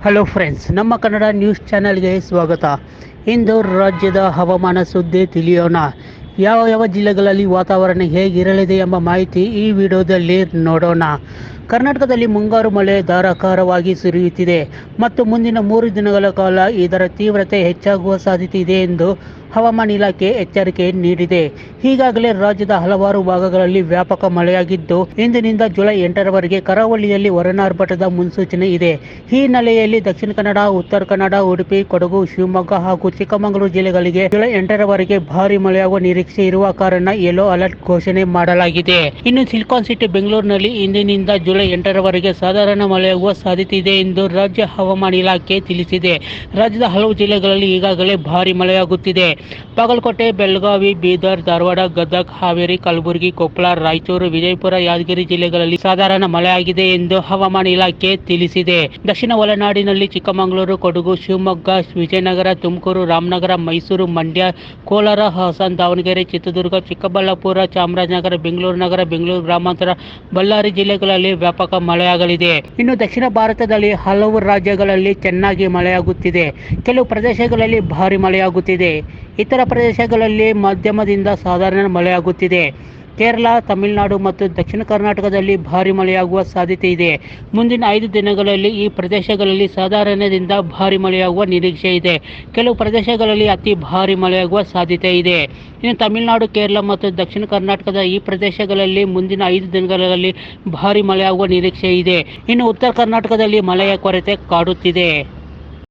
Hello friends, ನಮ್ಮ Kannada news ಚಾನೆಲ್ಗೆ ಸ್ವಾಗತ. ಇಂದು ರಾಜ್ಯದ ಹವಾಮಾನ ಸುದ್ದಿ ತಿಳಿಯೋಣ. ಯಾವ ಜಿಲ್ಲೆಗಳಲ್ಲಿ ವಾತಾವರಣ ಹೇಗಿರಲಿದೆ ಎಂಬ ಮಾಹಿತಿ ಈ ವಿಡಿಯೋದಲ್ಲಿ ನೋಡೋಣ. ಕರ್ನಾಟಕದಲ್ಲಿ ಮುಂಗಾರು ಮಳೆ ಧಾರಾಕಾರವಾಗಿ ಸುರಿಯುತ್ತಿದೆ ಮತ್ತು ಮುಂದಿನ 3 ದಿನಗಳ ಕಾಲ ಇದರ ತೀವ್ರತೆ ಹೆಚ್ಚಾಗುವ ಸಾಧ್ಯತೆ ಇದೆ ಎಂದು ಹವಾಮಾನ ಇಲಾಖೆ ಎಚ್ಚರಿಕೆ ನೀಡಿದೆ. ಈಗಾಗಲೇ ರಾಜ್ಯದ ಹಲವಾರು ಭಾಗಗಳಲ್ಲಿ ವ್ಯಾಪಕ ಮಳೆಯಾಗಿದ್ದು, ಇಂದಿನಿಂದ ಜುಲೈ 8ರವರೆಗೆ ಕರಾವಳಿಯಲ್ಲಿ ಒಳನಾರ್ಭಟದ ಮುನ್ಸೂಚನೆ ಇದೆ. ಈ ಹಿನ್ನೆಲೆಯಲ್ಲಿ ದಕ್ಷಿಣ ಕನ್ನಡ, ಉತ್ತರ ಕನ್ನಡ, ಉಡುಪಿ, ಕೊಡಗು, ಶಿವಮೊಗ್ಗ ಹಾಗೂ ಚಿಕ್ಕಮಗಳೂರು ಜಿಲ್ಲೆಗಳಿಗೆ ಜುಲೈ 8ರವರೆಗೆ ಭಾರಿ ಮಳೆಯಾಗುವ ನಿರೀಕ್ಷೆ ಇರುವ ಕಾರಣ ಯೆಲ್ಲೋ ಅಲರ್ಟ್ ಘೋಷಣೆ ಮಾಡಲಾಗಿದೆ. ಇನ್ನು ಸಿಲಿಕಾನ್ ಸಿಟಿ ಬೆಂಗಳೂರಿನಲ್ಲಿ ಇಂದಿನಿಂದ ಜುಲೈ 8ರವರೆಗೆ ಸಾಧಾರಣ ಮಳೆಯಾಗುವ ಸಾಧ್ಯತೆ ಇದೆ ಎಂದು ರಾಜ್ಯ ಹವಾಮಾನ ಇಲಾಖೆ ತಿಳಿಸಿದೆ. ರಾಜ್ಯದ ಹಲವು ಜಿಲ್ಲೆಗಳಲ್ಲಿ ಈಗಾಗಲೇ ಭಾರಿ ಮಳೆಯಾಗುತ್ತಿದೆ. ಬಾಗಲಕೋಟೆ, ಬೆಳಗಾವಿ, ಬೀದರ್, ಧಾರವಾಡ, ಗದಗ, ಹಾವೇರಿ, ಕಲಬುರಗಿ, ಕೊಪ್ಪಳ, ರಾಯಚೂರು, ವಿಜಯಪುರ, ಯಾದಗಿರಿ ಜಿಲ್ಲೆಗಳಲ್ಲಿ ಸಾಧಾರಣ ಮಳೆಯಾಗಿದೆ ಎಂದು ಹವಾಮಾನ ಇಲಾಖೆ ತಿಳಿಸಿದೆ. ದಕ್ಷಿಣ ಒಳನಾಡಿನಲ್ಲಿ ಚಿಕ್ಕಮಗಳೂರು, ಕೊಡಗು, ಶಿವಮೊಗ್ಗ, ವಿಜಯನಗರ, ತುಮಕೂರು, ರಾಮನಗರ, ಮೈಸೂರು, ಮಂಡ್ಯ, ಕೋಲಾರ, ಹಾಸನ, ದಾವಣಗೆರೆ, ಚಿತ್ರದುರ್ಗ, ಚಿಕ್ಕಬಳ್ಳಾಪುರ, ಚಾಮರಾಜನಗರ, ಬೆಂಗಳೂರು ನಗರ, ಬೆಂಗಳೂರು ಗ್ರಾಮಾಂತರ, ಬಳ್ಳಾರಿ ಜಿಲ್ಲೆಗಳಲ್ಲಿ ವ್ಯಾಪಕ ಮಳೆಯಾಗಲಿದೆ. ಇನ್ನು ದಕ್ಷಿಣ ಭಾರತದಲ್ಲಿ ಹಲವು ರಾಜ್ಯಗಳಲ್ಲಿ ಚೆನ್ನಾಗಿ ಮಳೆಯಾಗುತ್ತಿದೆ. ಕೆಲವು ಪ್ರದೇಶಗಳಲ್ಲಿ ಭಾರಿ ಮಳೆಯಾಗುತ್ತಿದೆ. ಇತರ ಪ್ರದೇಶಗಳಲ್ಲಿ ಮಧ್ಯಮದಿಂದ ಸಾಧಾರಣ ಮಳೆಯಾಗುತ್ತಿದೆ. ಕೇರಳ, ತಮಿಳುನಾಡು ಮತ್ತು ದಕ್ಷಿಣ ಕರ್ನಾಟಕದಲ್ಲಿ ಭಾರಿ ಮಳೆಯಾಗುವ ಸಾಧ್ಯತೆ ಇದೆ. ಮುಂದಿನ 5 ದಿನಗಳಲ್ಲಿ ಈ ಪ್ರದೇಶಗಳಲ್ಲಿ ಸಾಧಾರಣದಿಂದ ಭಾರಿ ಮಳೆಯಾಗುವ ನಿರೀಕ್ಷೆ ಇದೆ. ಕೆಲವು ಪ್ರದೇಶಗಳಲ್ಲಿ ಅತಿ ಭಾರಿ ಮಳೆಯಾಗುವ ಸಾಧ್ಯತೆ ಇದೆ. ಇನ್ನು ತಮಿಳುನಾಡು, ಕೇರಳ ಮತ್ತು ದಕ್ಷಿಣ ಕರ್ನಾಟಕದ ಈ ಪ್ರದೇಶಗಳಲ್ಲಿ ಮುಂದಿನ 5 ದಿನಗಳಲ್ಲಿ ಭಾರಿ ಮಳೆಯಾಗುವ ನಿರೀಕ್ಷೆ ಇದೆ. ಇನ್ನು ಉತ್ತರ ಕರ್ನಾಟಕದಲ್ಲಿ ಮಳೆಯ ಕೊರತೆ ಕಾಡುತ್ತಿದೆ.